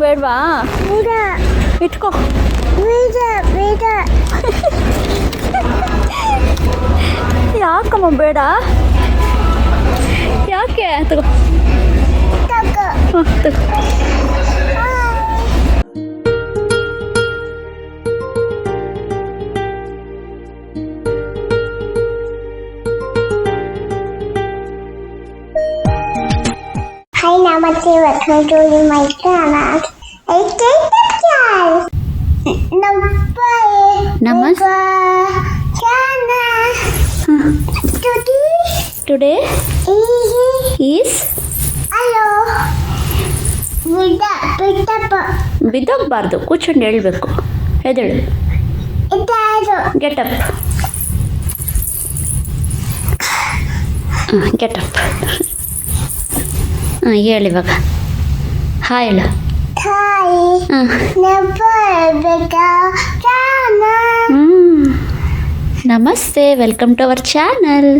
ಬೇಡವಾ? ಇಟ್ಕೋ. ಯಾಕಮ್ಮ ಬೇಡ? ಯಾಕೆ? ತಗೋ. ತಗೋ. Hi, Namaste. Welcome to my channel. Namaste. Today is ಬಿದ್ದೋಗ್ಬಾರ್ದು, ಕೂತ್ಕೊಂಡು ಹೇಳ್ಬೇಕು. ಎದ್ದೇಳು. ಗೆಟಪ್. ಗೆಟಪ್. ಹೇಳಿ ಇವಾಗ. ಹಾಯ್ ಹೇಳು. ನಮಸ್ತೆ, ವೆಲ್ಕಮ್ ಟು ಅವರ್ ಚಾನಲ್.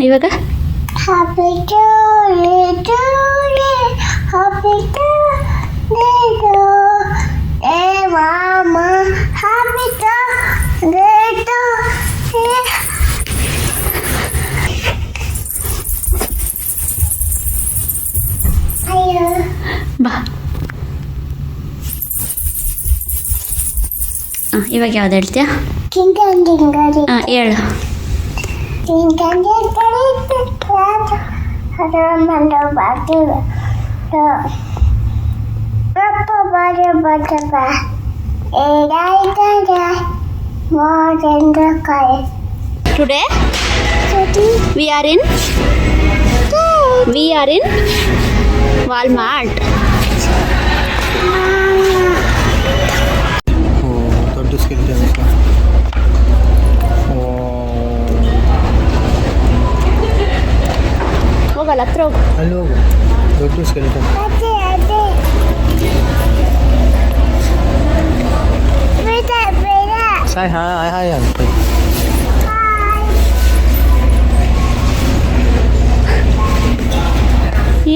ಇವಾಗ Happy birthday, happy birthday, hey mama, happy birthday. ಬಾ. ಇವಾಗ ಯಾವ್ದು ಹೇಳ್ತೀಯಾ? ಹೇಳು. Today we are in Walmart. ದೊಡ್ಡ ಸ್ಕೆಲಿಟನ್. ಹೋಗಲ್ಲ, ಹತ್ರ ಹೋಗು. ಅಲ್ಲಿ ಹೋಗು, ದೊಡ್ಡ ಸ್ಕೆಲಿಟನ್. ಸಾಯ್ ಹಾಯ್ ಹಾಯ್ ಅಂತ.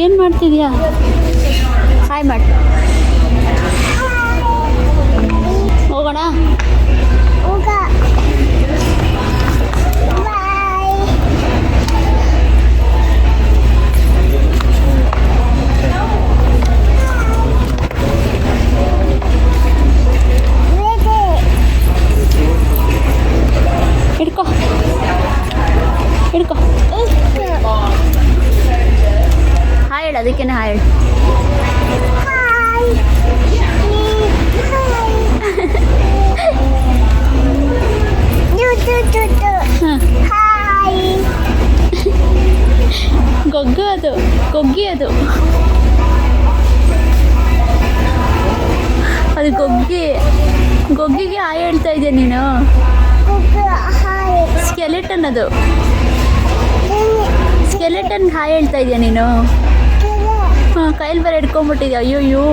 ಏನು ಮಾಡ್ತಿದ್ಯಾ? ಹಾಯ್ ಮಾಡಿ. ಹೋಗೋಣ. ಹಿಡ್ಕೊ ಹಿಡ್ಕೊ. ಹಾಯ್ ಹೇಳು, ಅದಕ್ಕೇನೆ ಹಾಯ್ ಹೇಳು. ಗೊಗ್ಗು ಅದು, ಗೊಗ್ಗಿ ಅದು, ಅದು ಗೊಗ್ಗಿ. ಗೊಗ್ಗಿಗೆ ಹಾಯ್ ಹೇಳ್ತಾ ಇದೆಯಾ ನೀನು? ಸ್ಕೆಲೆಟನ್ ಅದು, ಸ್ಕೆಲೆಟನ್ ಹಾಯ್ ಹೇಳ್ತಾ ಇದೆಯಾ ನೀನು? ಕೈಲಿ ಬೇರೆ ಹಿಡ್ಕೊಂಬಿಟ್ಟಿದ್ಯಾ? ಅಯ್ಯೋಯ್ಯೋ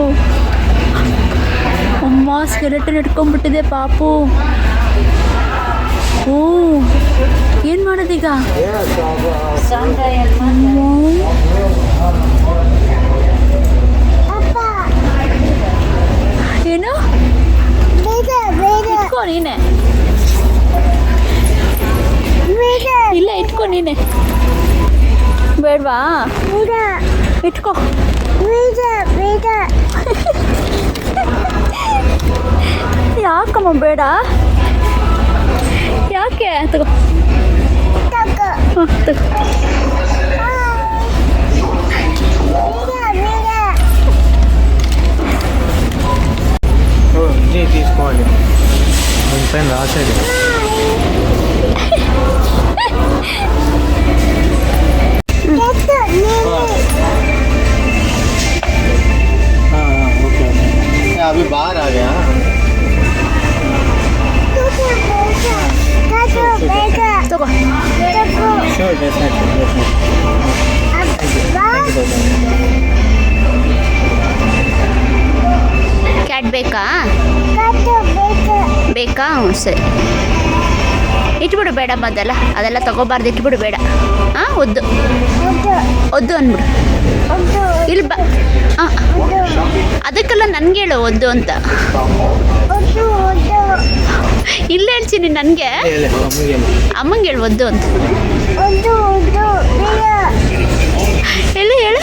ಅಮ್ಮ, ಸ್ಕೆಲೆಟನ್ ಹಿಡ್ಕೊಂಬಿಟ್ಟಿದೆ ಪಾಪು. ಓ, ಏನು ಮಾಡೋದೀಗ? ಏನು? ಇಟ್ಕೋ ನೀನೆ. ಇಲ್ಲ, ಇಟ್ಕೋ ನೀನೆ. ಬೇಡವಾ? ಇಟ್ಕೋ. ಯಾಕಮ್ಮ ಬೇಡ? ಯಾಕೆ? ತಗೋ. ತಗೋ. తీసుకోవాలి. దీనిపైన రాసేది. ओके, अभी बाहर आ गया. Sure, definitely. ಕ್ಯಾಟ್ ಬೇಕಾ? ಬೇಕಾ? ಸರಿ, ಇಟ್ಬಿಡು. ಬೇಡ ಅದೆಲ್ಲ ತಗೋಬಾರ್ದು, ಇಟ್ಬಿಡು. ಬೇಡ. ಹಾಂ, ಒದ್ದು. ಒದ್ದು ಅಂದ್ಬಿಡು. ಒಂದು ಇಲ್ಲಿ ಬಾ. ಅದಕ್ಕೆಲ್ಲ ನನಗೆ ಹೇಳು ಒದ್ದು ಅಂತ. ಒಂದು ಒಂದು ಇಲ್ಲಿ ಹೇಳ್ತೀನಿ ನನಗೆ. ಅಮ್ಮಂಗೆ ಹೇಳು ಒದ್ದು ಅಂತ. ಒಂದು ಒಂದು ಹೇಳು ಹೇಳು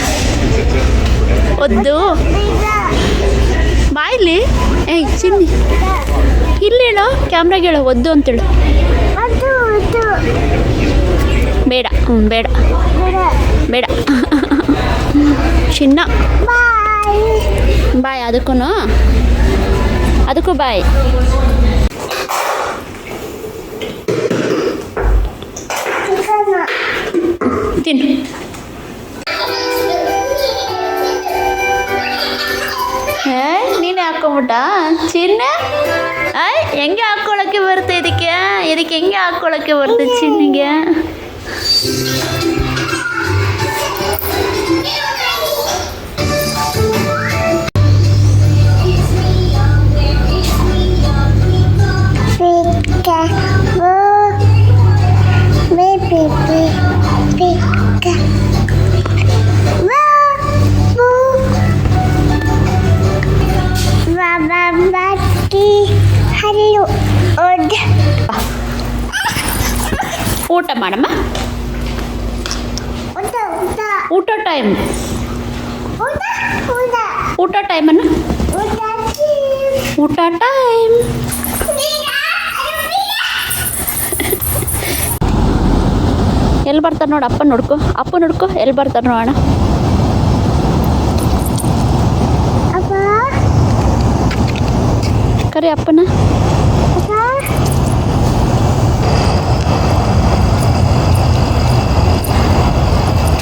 ಒದ್ದು. ಬಾಯ್ಲಿ. ಏಯ್ ಚಿನ್ನಿ ಇಲ್ಲಿ ಹೇಳು, ಕ್ಯಾಮ್ರಾಗೆ ಹೇಳು ಒದ್ದು ಅಂತೇಳು. ಒಂದು ಒಂದು ಬೇಡ ಬೇಡ ಬೇಡ ಬೇಡ ಚಿನ್ನ. ಬಾಯ್ ಬಾಯ್. ಅದಕ್ಕೂ ಬಾಯ್. ಚಿಕನ್ ತಿನ್ನು. ನೀನೇ ಹಾಕ್ಕೊಂಬಿಟ್ಟ ಚಿನ್ನ. ಹೆಂಗೆ ಹಾಕ್ಕೊಳಕ್ಕೆ ಬರುತ್ತೆ ಇದಕ್ಕೆ ಹೆಂಗೆ ಹಾಕ್ಕೊಳಕ್ಕೆ ಬರುತ್ತೆ ಚಿನ್ನಿಗೆ? ಊಟ ಮಾಡಮ್ಮ. ಊಟ ಟೈಮ್. ಊಟ ಟೈಮನ್ನು ಊಟ ಟೈಮ್. ಎಲ್ಲಿ ಬರ್ತಾರೆ ನೋಡು, ಅಪ್ಪ ನೋಡ್ಕೊ ಎಲ್ಲಿ ಬರ್ತಾರೆ ನೋಡೋಣ. ಕರಿ ಅಪ್ಪನ.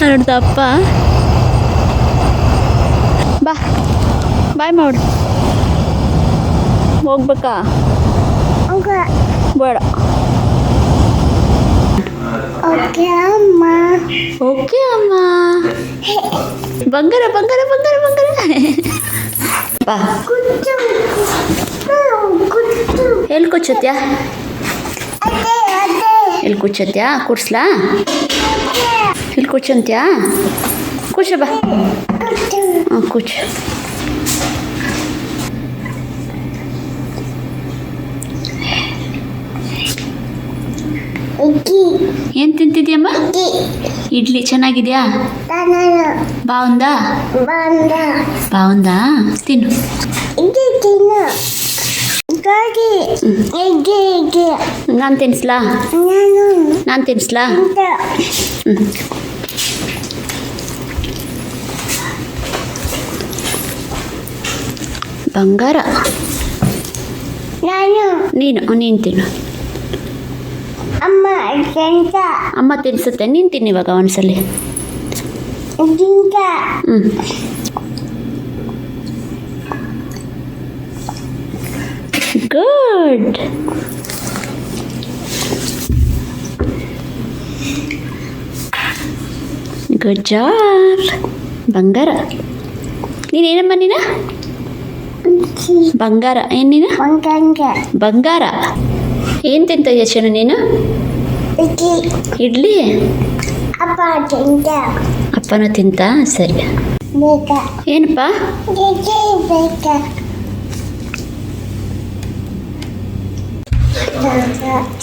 ನೋಡ್ದ ಅಪ್ಪ. ಬಾ ಬಾಯ್ ಮಾಡು. ಹೋಗ್ಬೇಕಾ? ಬೇಡ. ಓಕೆ ಅಮ್ಮ. ಓಕೆ ಅಮ್ಮ. ಬಂಗಾರ ಬಂಗಾರ ಬಂಗಾರ ಬಂಗಾರ. ಬಾ. ಎಲ್ಲಿ ಕೂರ್ಚತ್ಯಾ? ಎಲ್ಲಿ ಕೂರ್ಚತ್ಯಾ? ಕೂರ್ಸ್ಲಾ? ಇಲ್ಲಿ ಕೂರ್ಚಂತ್ಯಾ? ಕೂರ್ಚ ಬಾ. ಹಾಂ ಕೂರ್ಚ. ಏನು ತಿಂತಿದ್ಯಮ್ಮ? ಇಡ್ಲಿ ಚೆನ್ನಾಗಿದೆಯಾ? ಬಾವುಂದಾ? ಬಾವುಂದಾ? ತಿನ್ನು. ನಾನು ತಿನ್ನಿಸ್ಲಾ? ನಾನು ತಿನ್ನಿಸ್ಲಾ? ಬಂಗಾರ. ನೀನು ತಿನ್ನು. ಅಮ್ಮ ತಿನ್ನಿಸುತ್ತೆ, ನೀನು ತಿನ್ನು ಇವಾಗ ಒಂದ್ಸಲಿ. ಗುಡ್. ಗುಡ್ ಜಾಬ್ ಬಂಗಾರ. ನೀನೇನಮ್ಮ ನೀನ? ಬಂಗಾರ. ಏನು ನೀನು? ಬಂಗಾರ. ಏನು ತಿಂತ ಇದೆಯಾ ಚೆನ್ನ ನೀನು? ಇಡ್ಲಿ. ಅಪ್ಪನೂ ತಿಂತ? ಸರಿ. ಏನಪ್ಪ?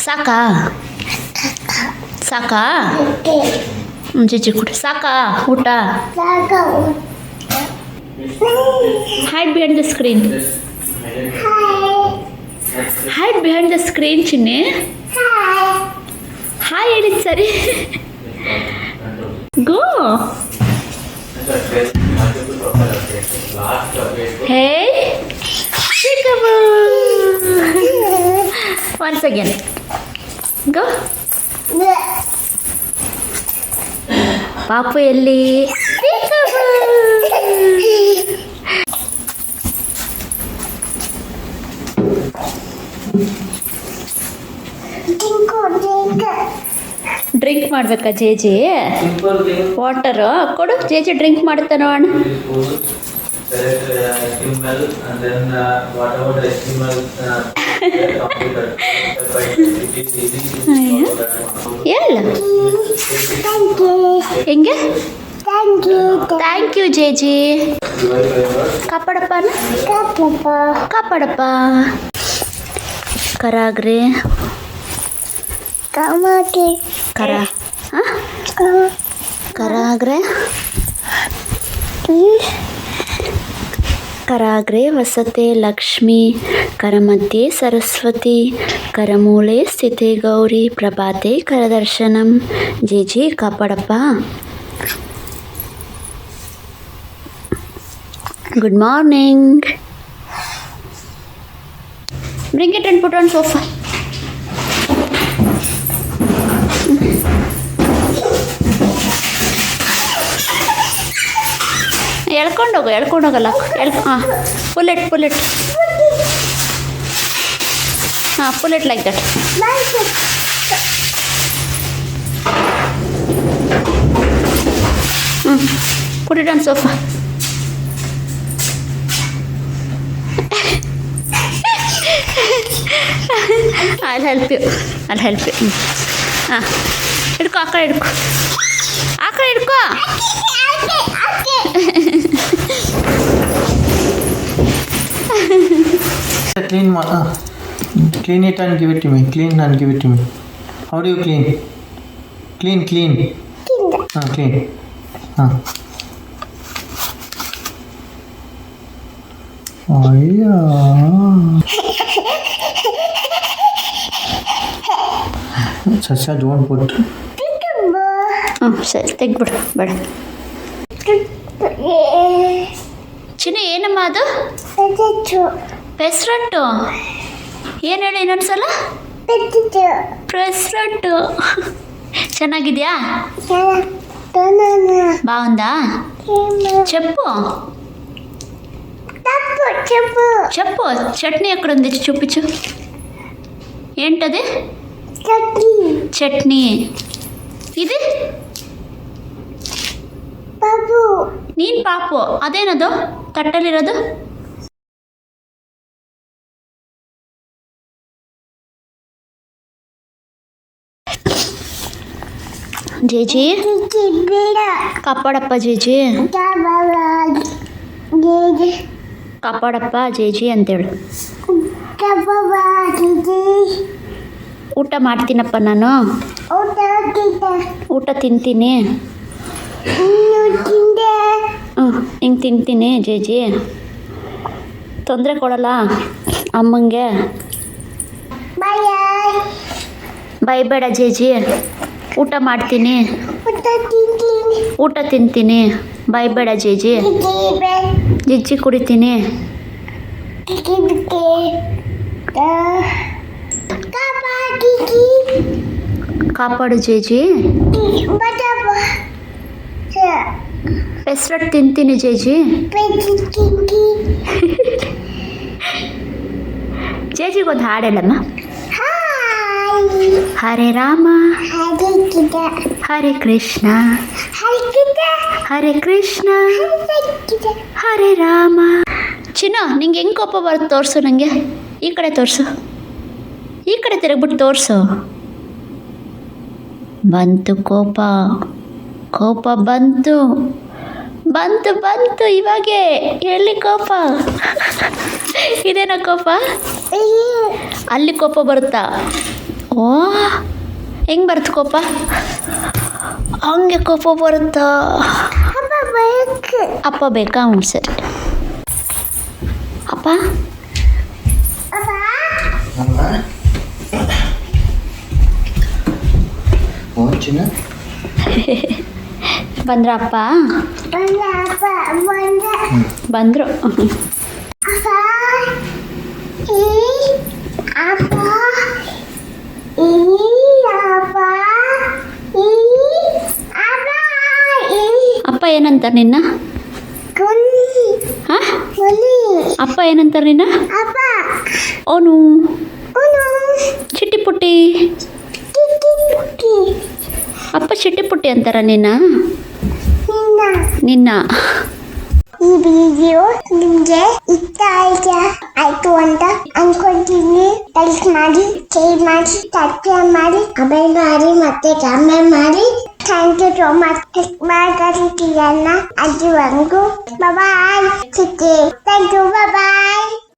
ಸಾಕಾ? ಸಾಕಾ? ಜಿಜ್ಜಿ ಕೊಡು. ಸಾಕಾ ಊಟ? Hide behind the screen. Hide behind the screen Chinni. Hi ಹೇಳಿದ್ ಸರಿ. ಗೋ. ಹೇ once again. Go. ಪಾಪು ಎಲ್ಲಿ? ಡ್ರಿಂಕ್ ಮಾಡ್ಬೇಕಾ ಜೇಜಿ? ವಾಟರು ಕೊಡು ಜೇಜಿ ಡ್ರಿಂಕ್ ಮಾಡುತ್ತಾ ನೋಡೋಣ. ಎಲ್ಲ ಹೆಂಗೆ? Thank you ಜೇಜಿ. ಕಾಪಾಡಪ್ಪ ಕಾಪಾಡಪ್ಪ. ಕರಾಗ್ರೆ ಕರ ಹಾಂ ಕರಾಗ್ರೆ कराग्रे वसते लक्ष्मी करमध्ये सरस्वती करमूले स्थिते गौरी प्रभाते करदर्शनम. जी कापाडप्पा. Good morning. Bring it and put on sofa. ಎಳ್ಕೊಂಡೋಗಲ್ಲ ಹಾಂ ಪುಲೆಟ್ ಹಾಂ ಪುಲೆಟ್ like that. put it on sofa. I'll help you. ಹಾಂ ಹಿಡ್ಕೊ ಆ ಕಡೆ ಹಿಡ್ಕೊ Clean it and give it to me. How do you clean? Clean. Clean. Oh yeah. Sasha, don't put. ಸರಿ ತೆಗ್ಬಿಡು ಬೇಡ. ಚಿನ್ನ ಏನಮ್ಮ ಅದು? ಪೆಸ್ರಟ್ಟು. ಏನು ಹೇಳಿ ಇನ್ನೊಂದ್ಸಲ? ಪೆಸ್ರಟ್ಟು. ಚೆನ್ನಾಗಿದೆಯಾ? బాగుందా? చెప్పు. చట్నీ ఎక్కడుంది చూపించు. ఏంటది? చట్నీ. ఇది ನೀನು ಪಾಪು. ಅದೇನದು ತಟ್ಟಲಿರೋದು? ಜೇಜಿ ಕಾಪಾಡಪ್ಪ ಜೇಜಿ. ಕಾಪಾಡಪ್ಪ ಜೇಜಿ ಅಂತೇಳು. ಊಟ ಮಾಡ್ತೀನಪ್ಪ ನಾನು. ಊಟ ತಿಂತೀನಿ. ಹಿಂಗೆ ತಿಂತೀನಿ ಜೇಜಿ. ತೊಂದರೆ ಕೊಡಲ್ಲ ಅಮ್ಮಂಗೆ. ಬೈಬೇಡ ಜೇಜಿ. ಊಟ ಮಾಡ್ತೀನಿ. ಊಟ ತಿಂತೀನಿ. ಬೈಬೇಡ ಜೇಜಿ. ಜಿಜ್ಜಿ ಕುಡಿತೀನಿ. ಕಾಪಾಡು ಜೇಜಿ. ಪೆಸ್ರಟ್ ತಿಂತೀನಿ ಜೇಜಿ. ಜೇಜಿಗೊಂದು ಹಾಡು ಹೇಳಮ್ಮ. ಹರೇ ರಾಮ ಹರೇ ಕೃಷ್ಣ ಹರೇ ಕೃಷ್ಣ ಹರೇ ರಾಮ. ಚಿನ್ನ ನಿಂಗೆ ಹೆಂಗೆ ಕೋಪ ಬರುತ್ತೆ ತೋರಿಸು ನನಗೆ. ಈ ಕಡೆ ತೋರಿಸು. ಈ ಕಡೆ ತಿರುಗ್ಬಿಟ್ಟು ತೋರಿಸು. ಬಂತು ಕೋಪ ಬಂತು ಇವಾಗೆ. ಎಲ್ಲಿ ಕೋಪ? ಇದೇನೋ ಕೋಪ? ಅಲ್ಲಿ ಕೋಪ ಬರುತ್ತಾ? ಓ ಹೆಂಗೆ ಬರುತ್ತೆ ಕೋಪ? ಹಂಗೆ ಕೋಪ ಬರುತ್ತಾ? ಅಪ್ಪ ಬೇಕಾ? ಹ್ಞೂ ಸರಿ. ಅಪ್ಪ ಬಂದ್ರ ಅಪ್ಪ? ಬಂದರು. ಅಪ್ಪ ಏನಂತಾರೆ ನಿನ್ನ? ಹಾಂ ಅಪ್ಪ ಏನಂತಾರೆ ನಿನ್ನ? ಓನು ಚಿಟ್ಟಿ ಪುಟ್ಟಿ. ಅಪ್ಪ ಚಿಟ್ಟಿ ಪುಟ್ಟಿ ಅಂತಾರ ನಿನ್ನ? ಈ ವಿಡಿಯೋ ನಿಮ್ಗೆ ಇಷ್ಟ ಆಯ್ತು ಅಂತ ಅನ್ಕೊಂತೀನಿ. ಲೈಕ್ ಮಾಡಿ, ಶೇರ್ ಮಾಡಿ, ಸಬ್ಸ್ಕ್ರೈಬ್ ಮಾಡಿ, ಕಮೆಂಟ್ ಮಾಡಿ ಮತ್ತೆ ಕಮೆಂಟ್ ಮಾಡಿ. ಥ್ಯಾಂಕ್ ಯು ಸೋ ಮಚ್ ಮಾತಾಡ್ತಿದ್ದನ್ನ ಅಲ್ಲಿವರೆಗೂ ಬಾಯ್. Thank you.